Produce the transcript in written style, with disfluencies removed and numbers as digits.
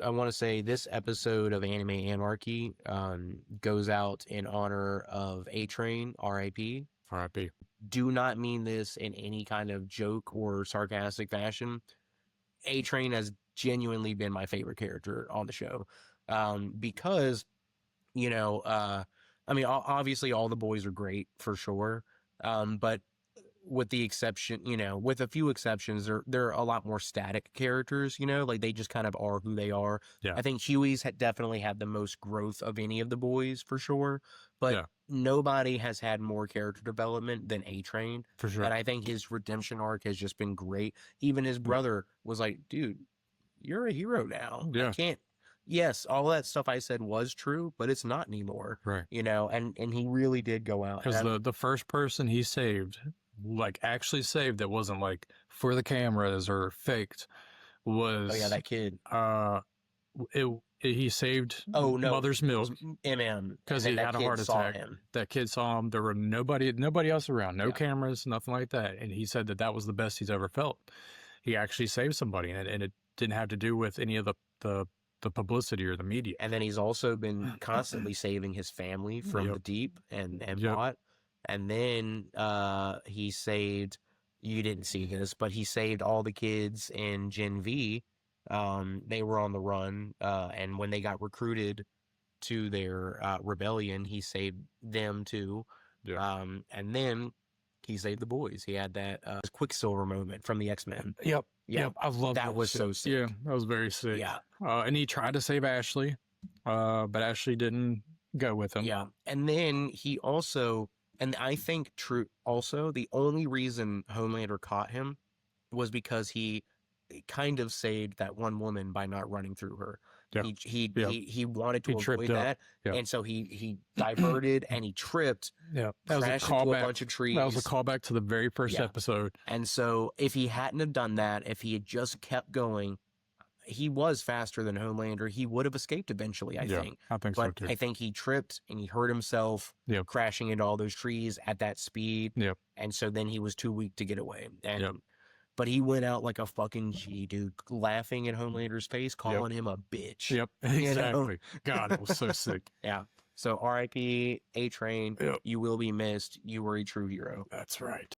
I want to say this episode of Anime Anarchy goes out in honor of A-Train, R.I.P. R.I.P. Do not mean this in any kind of joke or sarcastic fashion. A-Train has genuinely been my favorite character on the show, because, I mean, obviously all the boys are great for sure, but with the exception, with a few exceptions, they're a lot more static characters, like they just kind of are who they are. Yeah. I think Huey's definitely had the most growth of any of the boys for sure, but Yeah. nobody has had more character development than A-Train. For sure. And I think his redemption arc has just been great. Even his brother was like, dude, you're a hero now. Yeah. I can't. Yes, all that stuff I said was true, but it's not anymore. Right. And he really did go out. Because the first person he saved, like actually saved, that wasn't like for the cameras or faked, was that kid. He saved Mother's Milk. MM, because he had a heart attack. That kid saw him. There were nobody else around, no cameras, nothing like that. And he said that was the best he's ever felt. He actually saved somebody, and it didn't have to do with any of the publicity or the media. And then he's also been constantly saving his family from the deep and bot. And then he saved, you didn't see this, but he saved all the kids in Gen V. They were on the run, and when they got recruited to their rebellion, he saved them too. Yeah. And then he saved the boys. He had that Quicksilver moment from the X-Men. Yep. I love that. Was so sick. Yeah, that was very sick. Yeah. And he tried to save Ashley, but Ashley didn't go with him. Yeah. And then he also, and I think also the only reason Homelander caught him was because he kind of saved that one woman by not running through her. Yeah. He wanted to avoid that. Yeah. And so he diverted and he tripped. Yeah. That was a callback into a bunch of trees. That was a callback to the very first episode. And so if he hadn't have done that, if he had just kept going, he was faster than Homelander. He would have escaped eventually, I think. I think but so too. I think he tripped and he hurt himself crashing into all those trees at that speed. Yep. And so then he was too weak to get away. And but he went out like a fucking G, dude, laughing in Homelander's face, calling him a bitch. Yep, exactly. God, it was so sick. Yeah. So R.I.P. A-Train, Yep. You will be missed. You were a true hero. That's right.